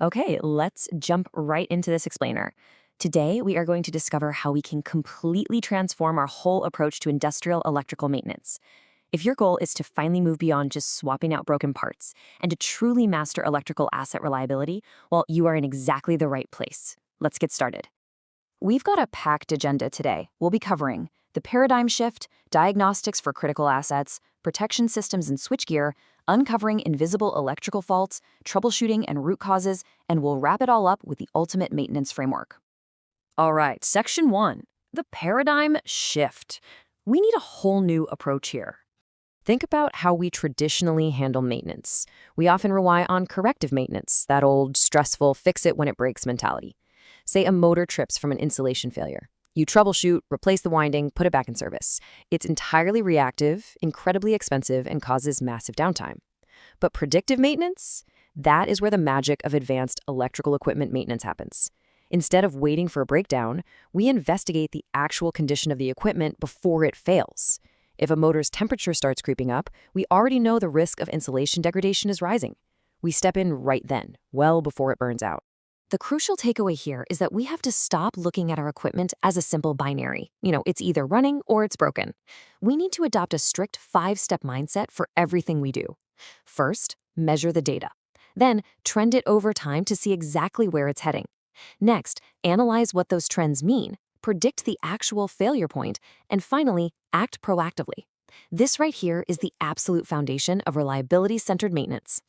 Okay, let's jump right into this explainer. Today, we are going to discover how we can completely transform our whole approach to industrial electrical maintenance. If your goal is to finally move beyond just swapping out broken parts and to truly master electrical asset reliability, well, you are in exactly the right place. Let's get started. We've got a packed agenda today. We'll be covering the paradigm shift, diagnostics for critical assets, protection systems and switchgear, uncovering invisible electrical faults, troubleshooting and root causes, and we'll wrap it all up with the ultimate maintenance framework. All right, section 1, the paradigm shift. We need a whole new approach here. Think about how we traditionally handle maintenance. We often rely on corrective maintenance, that old stressful fix it when it breaks mentality. Say a motor trips from an insulation failure. You troubleshoot, replace the winding, put it back in service. It's entirely reactive, incredibly expensive, and causes massive downtime. But predictive maintenance? That is where the magic of advanced electrical equipment maintenance happens. Instead of waiting for a breakdown, we investigate the actual condition of the equipment before it fails. If a motor's temperature starts creeping up, we already know the risk of insulation degradation is rising. We step in right then, well before it burns out. The crucial takeaway here is that we have to stop looking at our equipment as a simple binary. It's either running or it's broken. We need to adopt a strict 5-step mindset for everything we do. First, measure the data. Then, trend it over time to see exactly where it's heading. Next, analyze what those trends mean, predict the actual failure point, and finally, act proactively. This right here is the absolute foundation of reliability-centered maintenance.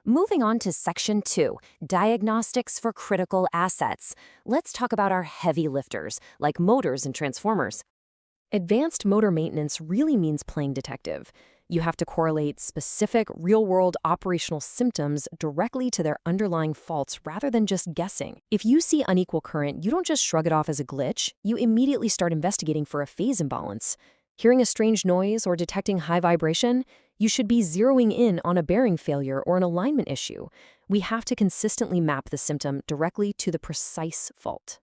Moving on to Section 2, Diagnostics for Critical Assets. Let's talk about our heavy lifters, like motors and transformers. Advanced motor maintenance really means playing detective. You have to correlate specific, real-world operational symptoms directly to their underlying faults rather than just guessing. If you see unequal current, you don't just shrug it off as a glitch. You immediately start investigating for a phase imbalance. Hearing a strange noise or detecting high vibration? You should be zeroing in on a bearing failure or an alignment issue. We have to consistently map the symptom directly to the precise fault.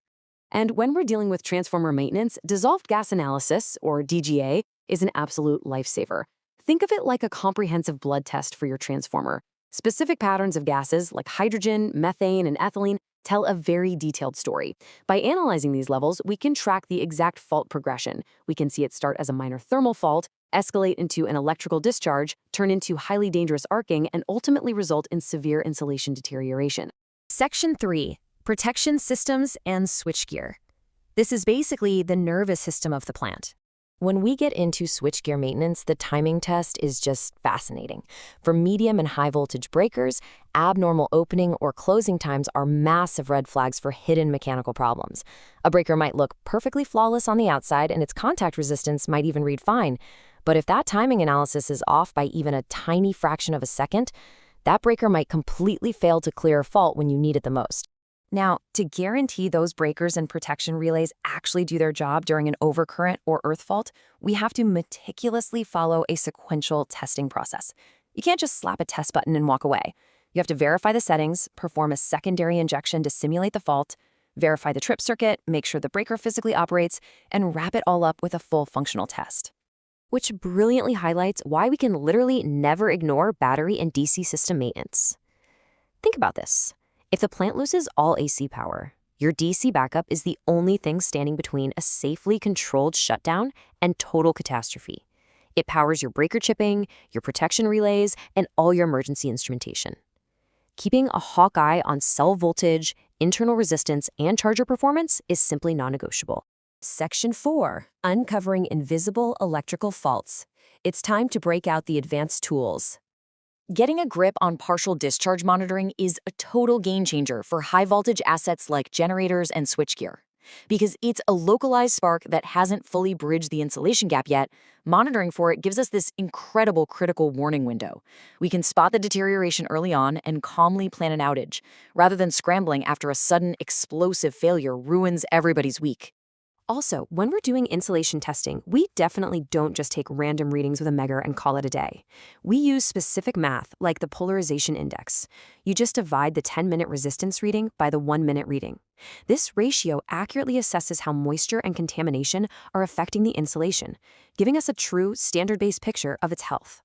And when we're dealing with transformer maintenance, dissolved gas analysis, or DGA, is an absolute lifesaver. Think of it like a comprehensive blood test for your transformer. Specific patterns of gases like hydrogen, methane, and ethylene tell a very detailed story. By analyzing these levels, we can track the exact fault progression. We can see it start as a minor thermal fault, escalate into an electrical discharge, turn into highly dangerous arcing, and ultimately result in severe insulation deterioration. Section 3, Protection Systems and Switchgear. This is basically the nervous system of the plant. When we get into switchgear maintenance, the timing test is just fascinating. For medium and high voltage breakers, abnormal opening or closing times are massive red flags for hidden mechanical problems. A breaker might look perfectly flawless on the outside and its contact resistance might even read fine. But if that timing analysis is off by even a tiny fraction of a second, that breaker might completely fail to clear a fault when you need it the most. Now, to guarantee those breakers and protection relays actually do their job during an overcurrent or earth fault, we have to meticulously follow a sequential testing process. You can't just slap a test button and walk away. You have to verify the settings, perform a secondary injection to simulate the fault, verify the trip circuit, make sure the breaker physically operates, and wrap it all up with a full functional test. Which brilliantly highlights why we can literally never ignore battery and DC system maintenance. Think about this. If the plant loses all AC power, your DC backup is the only thing standing between a safely controlled shutdown and total catastrophe. It powers your breaker chipping, your protection relays, and all your emergency instrumentation. Keeping a hawk eye on cell voltage, internal resistance, and charger performance is simply non-negotiable. Section 4, Uncovering Invisible Electrical Faults. It's time to break out the advanced tools. Getting a grip on partial discharge monitoring is a total game changer for high-voltage assets like generators and switchgear. Because it's a localized spark that hasn't fully bridged the insulation gap yet, monitoring for it gives us this incredible critical warning window. We can spot the deterioration early on and calmly plan an outage, rather than scrambling after a sudden explosive failure ruins everybody's week. Also, when we're doing insulation testing, we definitely don't just take random readings with a megger and call it a day. We use specific math, like the polarization index. You just divide the 10-minute resistance reading by the 1-minute reading. This ratio accurately assesses how moisture and contamination are affecting the insulation, giving us a true, standard-based picture of its health.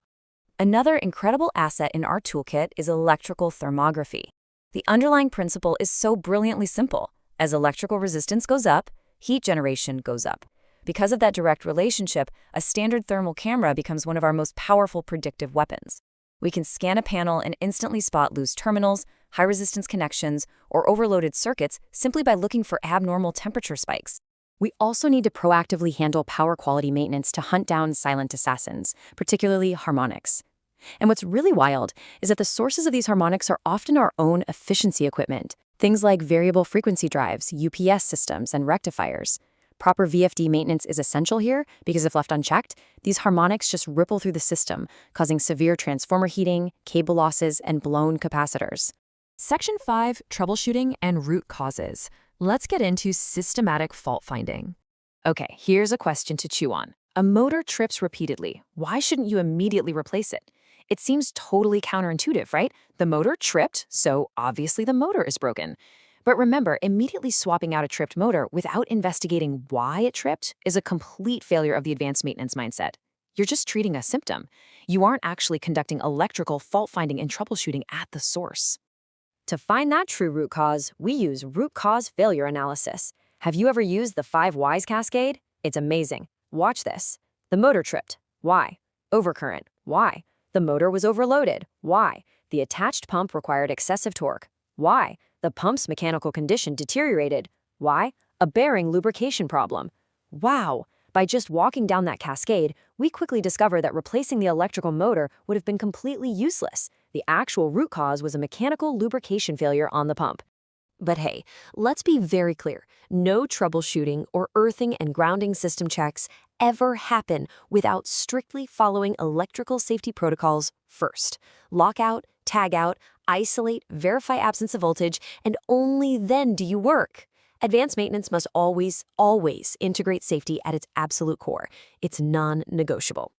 Another incredible asset in our toolkit is electrical thermography. The underlying principle is so brilliantly simple. As electrical resistance goes up, heat generation goes up. Because of that direct relationship, a standard thermal camera becomes one of our most powerful predictive weapons. We can scan a panel and instantly spot loose terminals, high-resistance connections, or overloaded circuits simply by looking for abnormal temperature spikes. We also need to proactively handle power quality maintenance to hunt down silent assassins, particularly harmonics. And what's really wild is that the sources of these harmonics are often our own efficiency equipment, things like variable frequency drives, UPS systems, and rectifiers. Proper VFD maintenance is essential here because if left unchecked, these harmonics just ripple through the system, causing severe transformer heating, cable losses, and blown capacitors. Section 5, Troubleshooting and Root Causes. Let's get into systematic fault finding. Okay, here's a question to chew on. A motor trips repeatedly. Why shouldn't you immediately replace it? It seems totally counterintuitive, right? The motor tripped, so obviously the motor is broken. But remember, immediately swapping out a tripped motor without investigating why it tripped is a complete failure of the advanced maintenance mindset. You're just treating a symptom. You aren't actually conducting electrical fault finding and troubleshooting at the source. To find that true root cause, we use root cause failure analysis. Have you ever used the 5 whys cascade? It's amazing. Watch this. The motor tripped. Why? Overcurrent. Why? The motor was overloaded. Why? The attached pump required excessive torque. Why? The pump's mechanical condition deteriorated. Why? A bearing lubrication problem. Wow! By just walking down that cascade, we quickly discovered that replacing the electrical motor would have been completely useless. The actual root cause was a mechanical lubrication failure on the pump. But hey, let's be very clear. No troubleshooting or earthing and grounding system checks ever happen without strictly following electrical safety protocols first. Lockout, tag out, isolate, verify absence of voltage, and only then do you work. Advanced maintenance must always integrate safety at its absolute core. It's non-negotiable.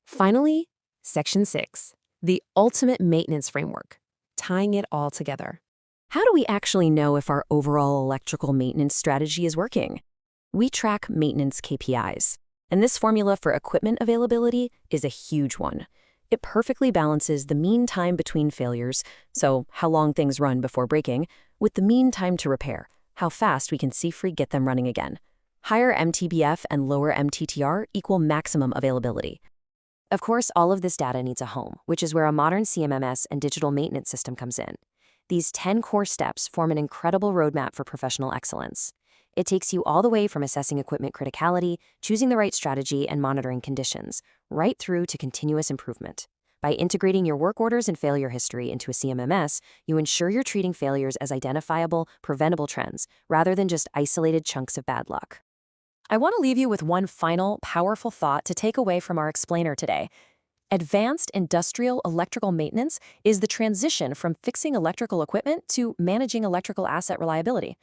Finally, Section 6, the ultimate maintenance framework, tying it all together. How do we actually know if our overall electrical maintenance strategy is working? We track maintenance KPIs, and this formula for equipment availability is a huge one. It perfectly balances the mean time between failures, so how long things run before breaking, with the mean time to repair, how fast we can safely get them running again. Higher MTBF and lower MTTR equal maximum availability. Of course, all of this data needs a home, which is where a modern CMMS and digital maintenance system comes in. These 10 core steps form an incredible roadmap for professional excellence. It takes you all the way from assessing equipment criticality, choosing the right strategy, and monitoring conditions, right through to continuous improvement. By integrating your work orders and failure history into a CMMS, you ensure you're treating failures as identifiable, preventable trends, rather than just isolated chunks of bad luck. I want to leave you with one final, powerful thought to take away from our explainer today. Advanced industrial electrical maintenance is the transition from fixing electrical equipment to managing electrical asset reliability.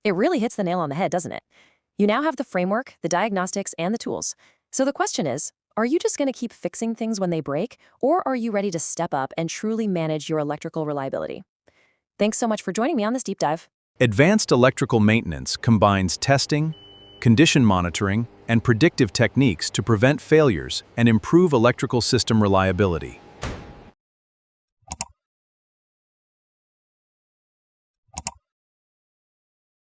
It really hits the nail on the head, doesn't it? You now have the framework, the diagnostics, and the tools. So the question is, are you just going to keep fixing things when they break, or are you ready to step up and truly manage your electrical reliability? Thanks so much for joining me on this deep dive. Advanced electrical maintenance combines testing, condition monitoring, and predictive techniques to prevent failures and improve electrical system reliability.